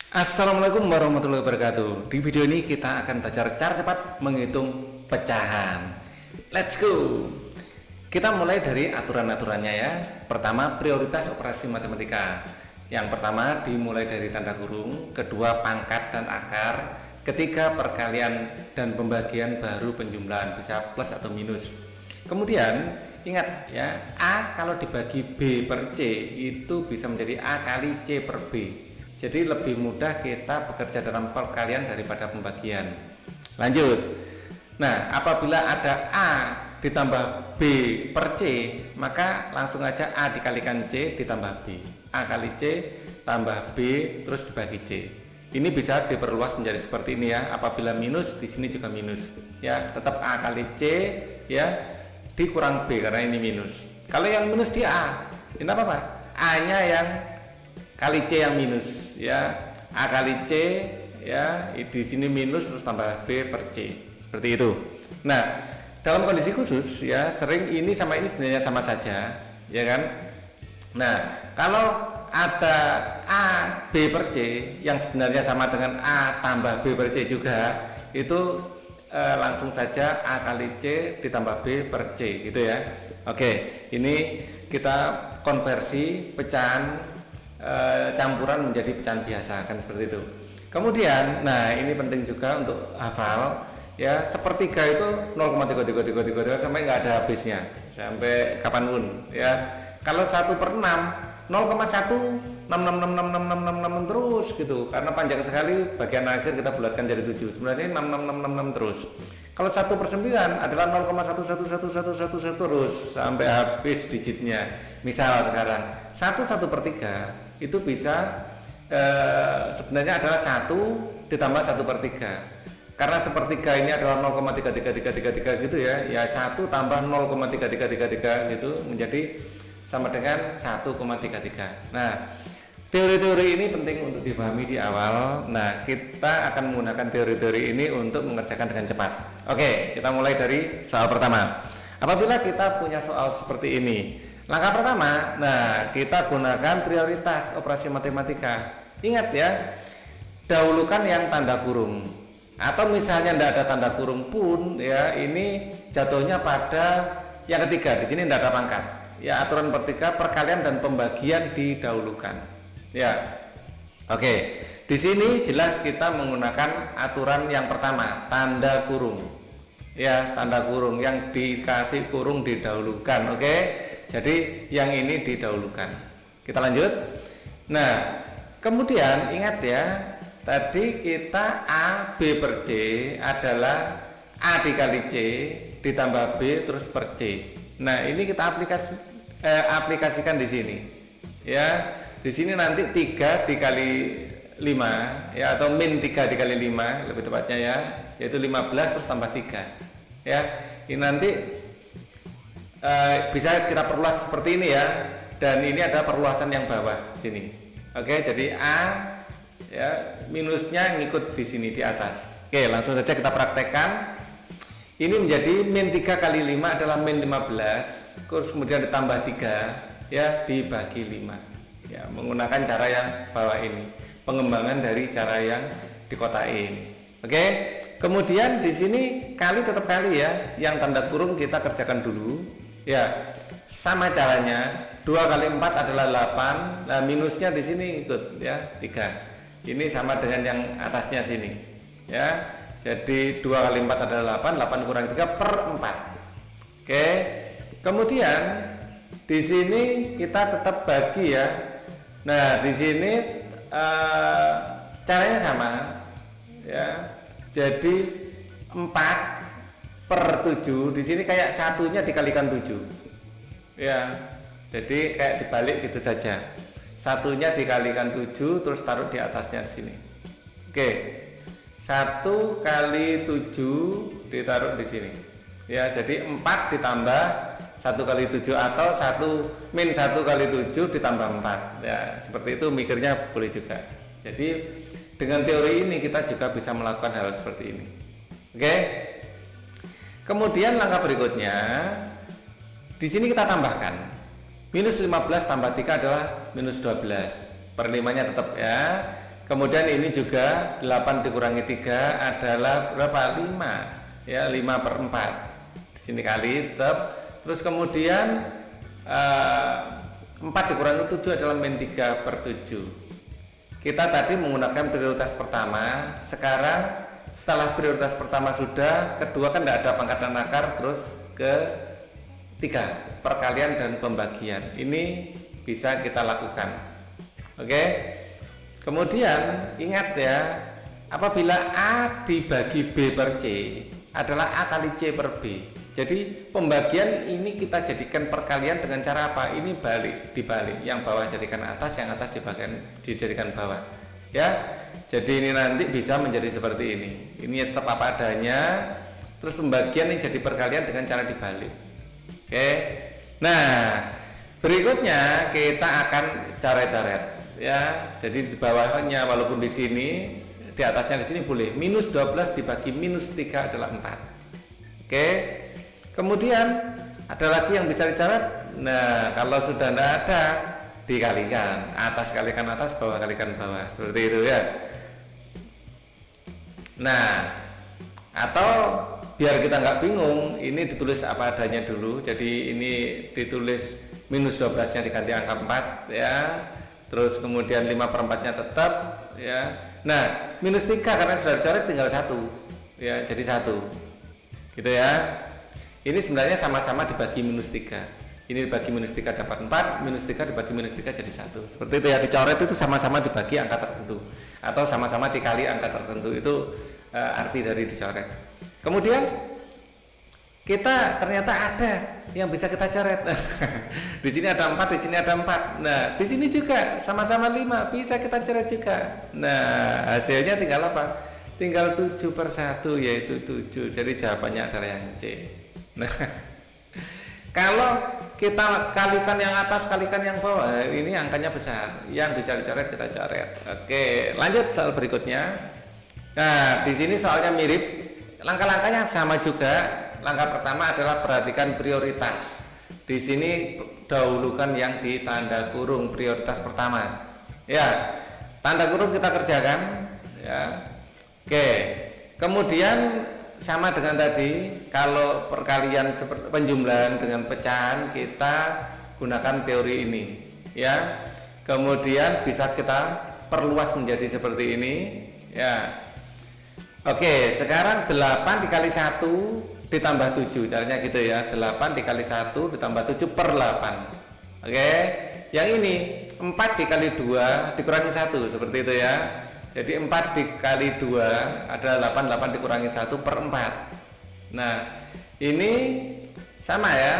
Assalamualaikum warahmatullahi wabarakatuh. Di video ini kita akan belajar cara cepat menghitung pecahan. Let's go. Kita mulai dari aturan-aturannya ya. Pertama, prioritas operasi matematika. Yang pertama dimulai dari tanda kurung, kedua pangkat dan akar, ketiga perkalian dan pembagian baru penjumlahan, bisa plus atau minus. Kemudian ingat ya, A kalau dibagi B per C itu bisa menjadi A kali C per B. Jadi lebih mudah kita bekerja dalam perkalian daripada pembagian. Lanjut. Nah, apabila ada A ditambah B per C, maka langsung aja A dikalikan C ditambah B. A kali C tambah B terus dibagi C. Ini bisa diperluas menjadi seperti ini ya. Apabila minus, di sini juga minus. Ya, tetap A kali C ya dikurang B karena ini minus. Kalau yang minus di A, ini apa? A-nya yang kali C yang minus ya, A kali C ya, di sini minus terus tambah B per C, seperti itu. Nah, dalam kondisi khusus ya, sering ini sama ini sebenarnya sama saja ya kan. Nah, kalau ada A B per C yang sebenarnya sama dengan A tambah B per C juga, itu langsung saja A kali C ditambah B per C gitu ya. Oke, ini kita konversi pecahan campuran menjadi pecahan biasa, kan seperti itu. Kemudian, nah ini penting juga untuk hafal ya, sepertiga itu 0,3333 sampai nggak ada habisnya, sampai kapanpun ya. Kalau 1/6 0,1666666 terus gitu, karena panjang sekali, bagian akhir kita bulatkan jadi 7, sebenarnya 66666 terus. Kalau 1/9 adalah 0,1111111 terus sampai habis digitnya. Misal sekarang 1/3 itu bisa sebenarnya adalah 1 ditambah 1/3, karena sepertiga ini adalah 0,33333 gitu ya, ya 1 tambah 0,3333 gitu menjadi sama dengan 1,33. Nah, teori-teori ini penting untuk dipahami di awal. Nah, kita akan menggunakan teori-teori ini untuk mengerjakan dengan cepat. Oke, kita mulai dari soal pertama. Apabila kita punya soal seperti ini, langkah pertama, nah kita gunakan prioritas operasi matematika. Ingat ya, dahulukan yang tanda kurung. Atau misalnya tidak ada tanda kurung pun, ya ini jatuhnya pada yang ketiga. Di sini tidak ada pangkat. Ya, aturan pertiga, perkalian dan pembagian didahulukan. Ya, oke. Di sini jelas kita menggunakan aturan yang pertama, tanda kurung. Ya, tanda kurung, yang dikasih kurung didahulukan. Oke, jadi yang ini didahulukan. Kita lanjut. Nah, kemudian ingat ya, tadi kita A B per C adalah A dikali C ditambah B terus per C. Nah, ini kita aplikasikan di sini. Ya, di sini nanti 3 dikali 5 ya, atau min 3 dikali 5 lebih tepatnya ya, yaitu 15 terus tambah 3. Ya, ini nanti bisa kita perluas seperti ini ya, dan ini ada perluasan yang bawah sini. Oke, jadi A ya minusnya ngikut di sini di atas. Oke, langsung saja kita praktekkan. Ini menjadi min 3 kali 5 adalah min 15, terus kemudian ditambah 3 ya dibagi 5 ya, menggunakan cara yang bawah ini, pengembangan dari cara yang di kotak ini. Oke, kemudian di sini kali tetap kali ya, yang tanda kurung kita kerjakan dulu ya, sama caranya. 2 kali 4 adalah 8, nah minusnya di sini ikut ya 3, ini sama dengan yang atasnya sini ya. Jadi 2 kali 4 adalah 8, 8 kurang 3 per 4. Oke, kemudian di sini kita tetap bagi ya. Nah, di sini caranya sama ya. Jadi 4 per 7, di sini kayak satunya dikalikan 7 ya. Jadi kayak dibalik gitu saja. Satunya dikalikan 7 terus taruh di atasnya di sini. Oke. 1 kali 7 ditaruh di sini ya, jadi 4 ditambah 1 kali 7 atau 1 min 1 kali 7 ditambah 4 ya, seperti itu mikirnya boleh juga. Jadi dengan teori ini kita juga bisa melakukan hal seperti ini. Oke, kemudian langkah berikutnya di sini kita tambahkan minus 15 tambah 3 adalah minus 12, per 5 nya tetap ya. Kemudian ini juga 8 dikurangi 3 adalah berapa? 5 ya, 5/4. Di sini kali tetap. Terus kemudian 4 dikurangi 7 adalah min 3/7. Kita tadi menggunakan prioritas pertama. Sekarang setelah prioritas pertama sudah, kedua kan tidak ada pangkatan akar, terus ke 3 perkalian dan pembagian. Ini bisa kita lakukan. Oke. Kemudian ingat ya, apabila A dibagi B per C adalah A kali C per B. Jadi pembagian ini kita jadikan perkalian dengan cara apa? Ini dibalik. Yang bawah jadikan atas, yang atas dijadikan bawah. Ya. Jadi ini nanti bisa menjadi seperti ini. Ini tetap apa adanya. Terus pembagian ini jadi perkalian dengan cara dibalik. Oke. Nah, berikutnya kita akan coret-coret. Ya, jadi di bawahnya walaupun di sini, di atasnya di sini boleh minus 12 dibagi minus 3 adalah 4. Oke. Kemudian ada lagi yang bisa dicoret. Nah, kalau sudah tidak ada, dikalikan, atas kalikan atas, bawah kalikan bawah, seperti itu ya. Nah, atau biar kita nggak bingung, ini ditulis apa adanya dulu. Jadi ini ditulis minus 12 nya diganti angka 4 ya. Terus kemudian 5/4-nya tetap ya. Nah, minus 3 karena sudah dicoret tinggal 1 ya, jadi 1 gitu ya. Ini sebenarnya sama-sama dibagi minus 3. Ini dibagi minus 3 dapat 4, minus 3 dibagi minus 3 jadi 1. Seperti itu ya, dicoret itu sama-sama dibagi angka tertentu atau sama-sama dikali angka tertentu. Itu arti dari dicoret. Kemudian kita ternyata ada yang bisa kita coret. Di sini ada 4, di sini ada 4. Nah, di sini juga sama-sama 5, bisa kita coret juga. Nah, hasilnya tinggal apa? Tinggal 7/1, yaitu 7. Jadi jawabannya adalah yang C. Nah, kalau kita kalikan yang atas, kalikan yang bawah, ini angkanya besar. Yang bisa dicoret kita coret. Oke, lanjut soal berikutnya. Nah, di sini soalnya mirip. Langkah-langkahnya sama juga. Langkah pertama adalah perhatikan prioritas. Di sini dahulukan yang di tanda kurung prioritas pertama. Ya, tanda kurung kita kerjakan. Ya, oke. Kemudian sama dengan tadi, kalau perkalian seperti penjumlahan dengan pecahan kita gunakan teori ini. Ya, kemudian bisa kita perluas menjadi seperti ini. Ya, oke. Sekarang 8 dikali 1 ditambah 7, caranya gitu ya. 8 dikali 1 ditambah 7 per 8. Oke. Yang ini 4 dikali 2 dikurangi 1, seperti itu ya. Jadi 4 dikali 2 adalah 8, 8 dikurangi 1 per 4. Nah, ini sama ya.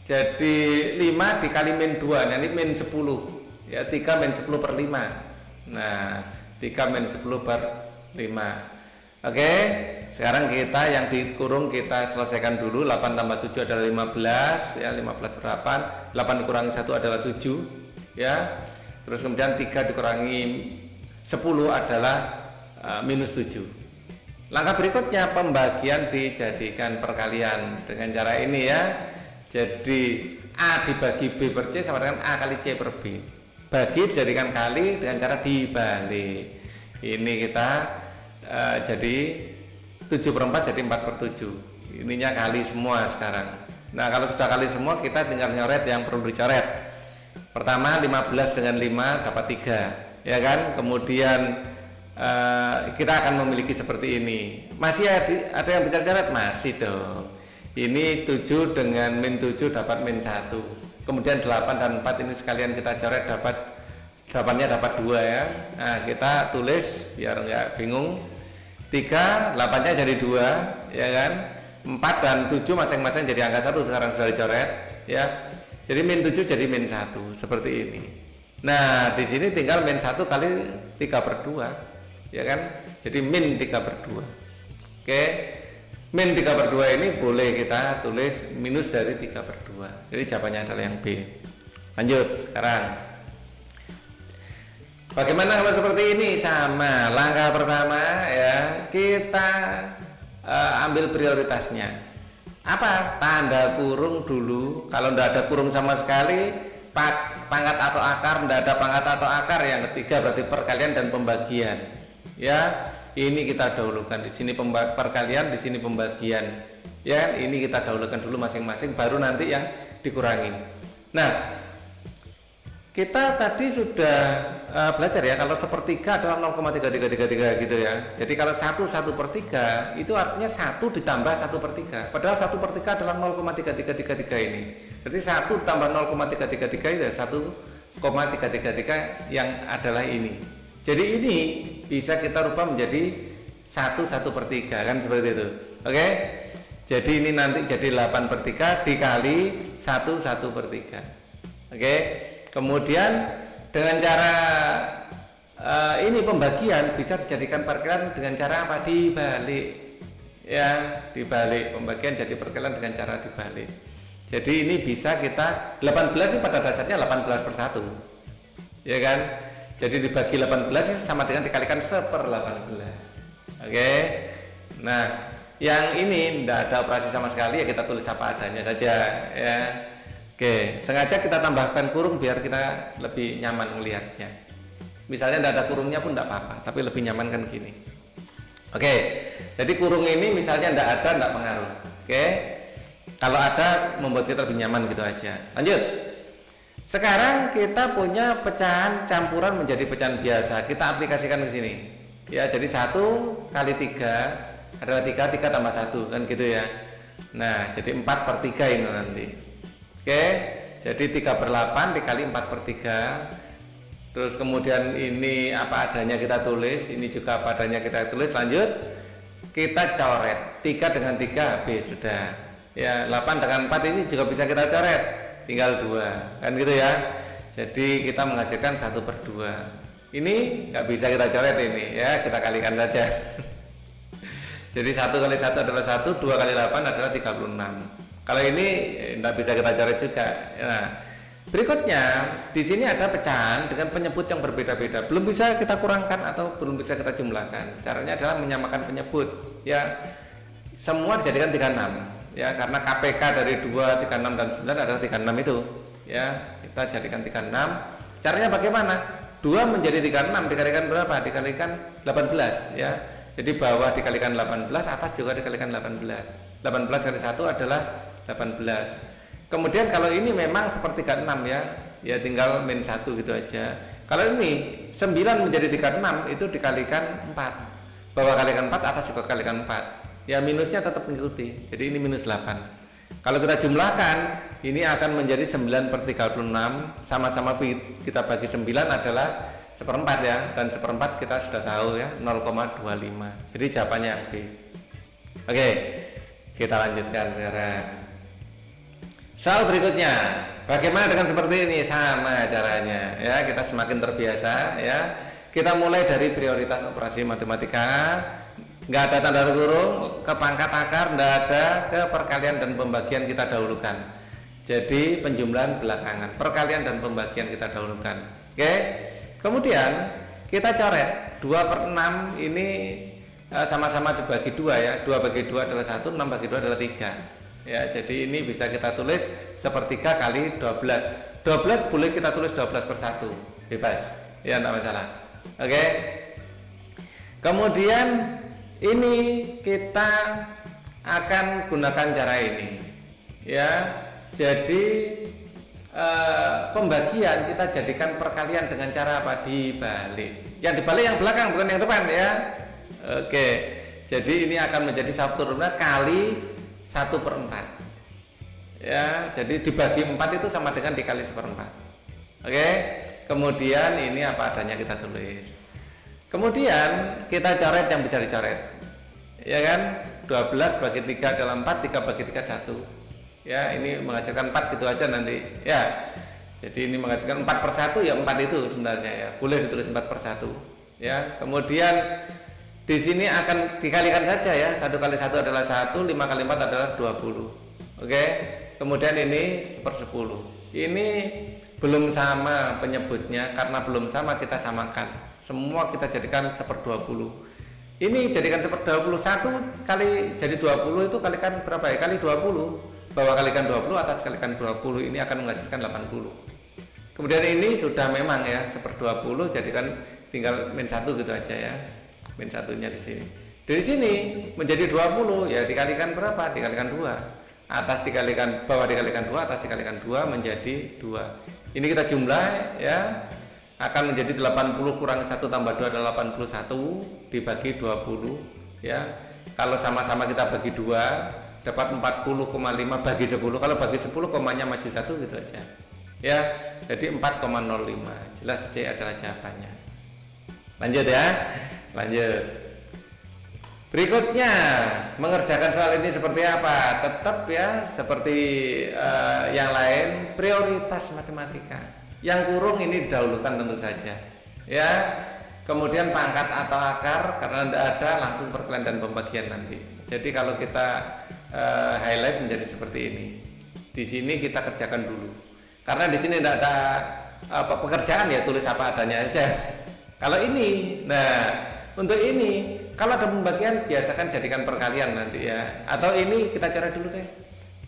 Jadi 5 dikali min 2, nah ini min 10 ya, 3 min 10 per 5. Nah, 3 min 10 per 5. Oke, sekarang kita yang dikurung kita selesaikan dulu. 8 tambah 7 adalah 15 ya, 15 per 8. 8 dikurangi 1 adalah 7 ya. Terus kemudian 3 dikurangi 10 adalah minus 7. Langkah berikutnya pembagian dijadikan perkalian dengan cara ini ya. Jadi A dibagi B per C sama dengan A kali C per B. Bagi dijadikan kali dengan cara dibalik. Ini kita jadi 7/4 jadi 4/7. Ininya kali semua sekarang. Nah, kalau sudah kali semua kita tinggal nyoret yang perlu dicoret. Pertama 15 dengan 5 dapat 3 ya kan. Kemudian kita akan memiliki seperti ini. Masih ada yang bisa dicoret? Masih dong. Ini 7 dengan min 7 dapat min 1. Kemudian 8 dan 4 ini sekalian kita coret, dapat 8-nya dapat 2 ya. Nah, kita tulis biar enggak bingung. 3, 8-nya jadi 2 ya kan. 4 dan 7 masing-masing jadi angka 1 sekarang sudah dicoret ya. Jadi min 7 jadi min 1 seperti ini. Nah, di sini tinggal min 1 kali 3/2 ya kan. Jadi min 3/2. Oke. Min 3/2 ini boleh kita tulis minus dari 3/2. Jadi jawabannya adalah yang B. Lanjut sekarang. Bagaimana kalau seperti ini? Sama, langkah pertama ya, kita ambil prioritasnya. Apa? Tanda kurung dulu. Kalau tidak ada kurung sama sekali, pangkat atau akar, tidak ada pangkat atau akar. Yang ketiga berarti perkalian dan pembagian. Ya, ini kita dahulukan. Di sini perkalian, di sini pembagian. Ya, ini kita dahulukan dulu masing-masing, baru nanti yang dikurangi. Nah, kita tadi sudah belajar ya, kalau sepertiga adalah 0,3333 gitu ya. Jadi kalau 1/1/3 itu artinya 1 ditambah 1/3. Padahal 1/3 adalah 0,3333 ini. Berarti 1 ditambah 0,333 itu 1,333 yang adalah ini. Jadi ini bisa kita rubah menjadi 1/1/3 kan, seperti itu. Oke. Jadi ini nanti jadi 8/3 dikali 1/1/3. Oke. Kemudian dengan cara ini pembagian bisa dijadikan perkalian dengan cara apa? Dibalik. Ya, dibalik. Pembagian jadi perkalian dengan cara dibalik. Jadi ini bisa kita 18 ini pada dasarnya 18/1. Ya kan? Jadi dibagi 18 itu sama dengan dikalikan 1/18. Oke. Nah, yang ini tidak ada operasi sama sekali, ya kita tulis apa adanya saja ya. Oke, sengaja kita tambahkan kurung biar kita lebih nyaman melihatnya. Misalnya tidak ada kurungnya pun tidak apa-apa, tapi lebih nyaman kan gini. Oke, jadi kurung ini misalnya tidak ada, tidak pengaruh. Oke, kalau ada membuat kita lebih nyaman gitu aja. Lanjut. Sekarang kita punya pecahan campuran menjadi pecahan biasa. Kita aplikasikan ke sini. Ya, jadi 1 kali 3 adalah 3 tambah 1 kan gitu ya. Nah, jadi 4/3 ini nanti. Oke, jadi 3/8 dikali 4/3. Terus kemudian ini apa adanya kita tulis, ini juga apa adanya kita tulis. Lanjut, kita coret 3 dengan 3 habis sudah. Ya, 8 dengan 4 ini juga bisa kita coret, tinggal 2 kan gitu ya. Jadi kita menghasilkan 1/2. Ini nggak bisa kita coret ini ya, kita kalikan saja. Jadi 1 kali 1 adalah 1, 2 kali 8 adalah 36. Kalau ini tidak bisa kita coret juga. Nah, berikutnya di sini ada pecahan dengan penyebut yang berbeda-beda. Belum bisa kita kurangkan atau belum bisa kita jumlahkan. Caranya adalah menyamakan penyebut. Ya, semua dijadikan 36. Ya, karena KPK dari 2, 36 dan 9 adalah 36 itu. Ya, kita jadikan 36. Caranya bagaimana? 2 menjadi 36 dikalikan berapa? Dikalikan 18 ya. Jadi bawah dikalikan 18, atas juga dikalikan 18. 18 kali 1 adalah 18. Kemudian kalau ini memang sepertiga 6 ya, ya tinggal min 1 gitu aja. Kalau ini 9 menjadi 36 itu dikalikan 4. Bawah kalikan 4, atas juga kalikan 4. Ya minusnya tetap mengikuti. Jadi ini minus 8. Kalau kita jumlahkan, ini akan menjadi 9/36. Sama-sama kita bagi 9 adalah 1/4 ya, dan 1/4 kita sudah tahu ya 0,25. Jadi jawabannya yang B. Oke, kita lanjutkan sekarang. Soal berikutnya, bagaimana dengan seperti ini? Sama caranya ya, kita semakin terbiasa ya. Kita mulai dari prioritas operasi matematika, nggak ada tanda kurung, ke pangkat akar nggak ada, ke perkalian dan pembagian kita dahulukan. Jadi penjumlahan belakangan, perkalian dan pembagian kita dahulukan. Oke. Kemudian kita coret 2/6 ini sama-sama dibagi 2 ya. 2 bagi 2 adalah 1, 6 bagi 2 adalah 3. Ya, jadi ini bisa kita tulis 1/3 kali 12. 12 boleh kita tulis 12/1. Bebas. Ya, enggak masalah. Oke. Kemudian ini kita akan gunakan cara ini. Ya. Jadi pembagian kita jadikan perkalian dengan cara apa? Dibalik. Yang dibalik yang belakang bukan yang depan ya. Oke. Jadi ini akan menjadi 1/4 kali 1/4. Ya, jadi dibagi 4 itu sama dengan dikali 1/4. Oke. Kemudian ini apa adanya kita tulis. Kemudian kita coret yang bisa dicoret. Ya kan? 12 bagi 3 adalah 4, 3 bagi 3 1. Ya, ini menghasilkan 4 gitu aja nanti ya. Jadi ini menghasilkan 4/1 ya, 4 itu sebenarnya ya. Boleh ditulis 4/1 ya. Kemudian di sini akan dikalikan saja ya. 1 kali 1 adalah 1, 5 kali 4 adalah 20. Oke. Kemudian ini 1/10. Ini belum sama penyebutnya, karena belum sama kita samakan. Semua kita jadikan 1/20. Ini jadikan 1/20, 1 kali jadi 20 itu kalikan berapa ya? Kali 20. Bawah kalikan 20, atas kalikan 20, ini akan menghasilkan 80. Kemudian ini sudah memang ya 1/20, jadi kan tinggal min 1 gitu aja ya. Min satunya di sini. Dari sini menjadi 20 ya dikalikan berapa? Dikalikan 2. Atas dikalikan bawah dikalikan 2, atas dikalikan 2 menjadi 2. Ini kita jumlah ya, akan menjadi 80 kurang 1 tambah 2 adalah 81 dibagi 20 ya. Kalau sama-sama kita bagi 2 dapat 40,5 bagi 10. Kalau bagi 10 komanya maju 1 gitu aja. Ya, jadi 4,05. Jelas C adalah jawabannya. Lanjut ya. Lanjut. Berikutnya, mengerjakan soal ini seperti apa? Tetap ya seperti yang lain, prioritas matematika. Yang kurung ini didahulukan tentu saja. Ya. Kemudian pangkat atau akar, karena tidak ada langsung perkalian dan pembagian nanti. Jadi kalau kita highlight menjadi seperti ini. Di sini kita kerjakan dulu. Karena di sini tidak ada pekerjaan ya, tulis apa adanya aja. Kalau ini, nah untuk ini kalau ada pembagian biasakan jadikan perkalian nanti ya. Atau ini kita coret dulu deh.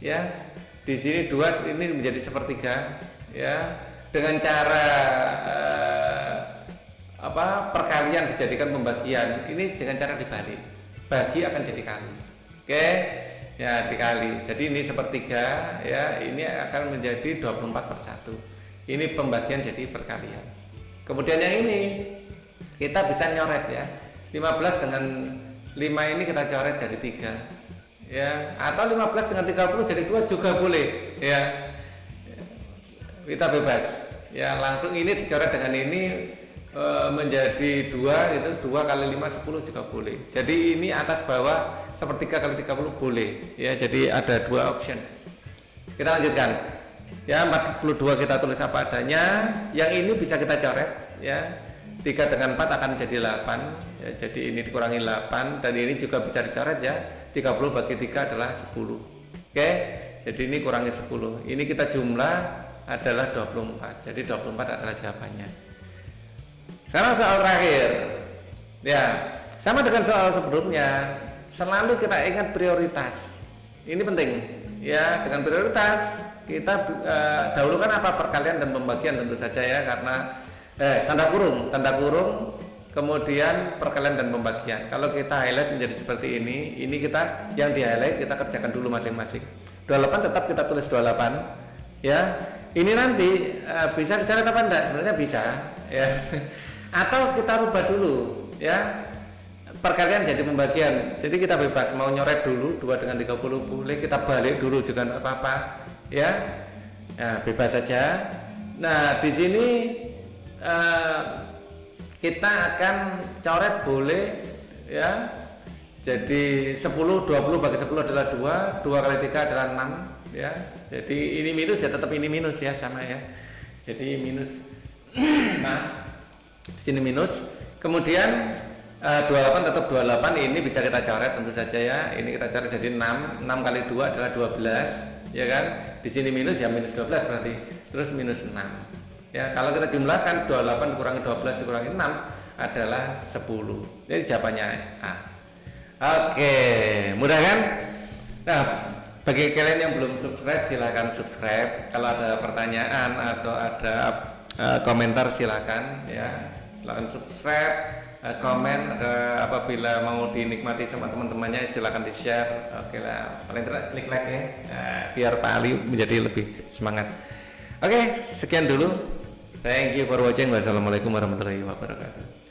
Ya. Di sini 2 ini menjadi sepertiga ya. Dengan cara perkalian dijadikan pembagian. Ini dengan cara dibalik. Bagi akan jadi kali. Oke. Ya, dikali. Jadi ini sepertiga ya, ini akan menjadi 24/1. Ini pembagian jadi perkalian. Kemudian yang ini kita bisa nyoret ya. 15 dengan 5 ini kita coret jadi 3 ya, atau 15 dengan 30 jadi 2 juga boleh ya, kita bebas ya, langsung ini dicoret dengan ini menjadi 2 itu 2 kali 5 10 juga boleh. Jadi ini atas bawah sepertiga kali 30 boleh ya, jadi ada 2 option. Kita lanjutkan ya. 42 kita tulis apa adanya, yang ini bisa kita coret ya. 3 dengan 4 akan jadi 8 ya, jadi ini dikurangi 8, dan ini juga bisa dicoret ya. 30 bagi 3 adalah 10. Oke, jadi ini kurangi 10, ini kita jumlah adalah 24, jadi 24 adalah jawabannya. Sekarang soal terakhir ya, sama dengan soal sebelumnya, selalu kita ingat prioritas, ini penting ya. Dengan prioritas kita dahulukan apa? Perkalian dan pembagian tentu saja ya, karena tanda kurung, kemudian perkalian dan pembagian. Kalau kita highlight menjadi seperti ini kita yang di highlight kita kerjakan dulu masing-masing. 28 tetap kita tulis 28 ya. Ini nanti bisa dicoret apa enggak? Sebenarnya bisa ya. Atau kita rubah dulu ya, perkalian jadi pembagian. Jadi kita bebas mau nyoret dulu 2 dengan 30 boleh, kita balik dulu juga enggak apa-apa ya. Nah, bebas saja. Nah, di sini kita akan coret boleh ya. Jadi 10 20 bagi 10 adalah 2 kali 3 adalah 6 ya. Jadi ini minus ya, tetap ini minus ya, sama ya. Jadi minus nah, sini minus. Kemudian 28 tetap 28, ini bisa kita coret tentu saja ya. Ini kita coret jadi 6 kali 2 adalah 12 ya kan. Di sini minus ya, minus 12 berarti. Terus minus 6 ya. Kalau kita jumlahkan 28 kurangi 12 dikurangi 6 adalah 10. Jadi jawabannya A. Oke, mudah kan? Nah, bagi kalian yang belum subscribe silahkan subscribe. Kalau ada pertanyaan atau ada komentar silahkan ya. Silahkan subscribe, komen, ada apabila mau dinikmati sama teman-temannya silahkan di share. Oke lah, paling tidak klik like ya, biar Pak Ali menjadi lebih semangat. Oke, sekian dulu. Thank you for watching. Wassalamualaikum warahmatullahi wabarakatuh.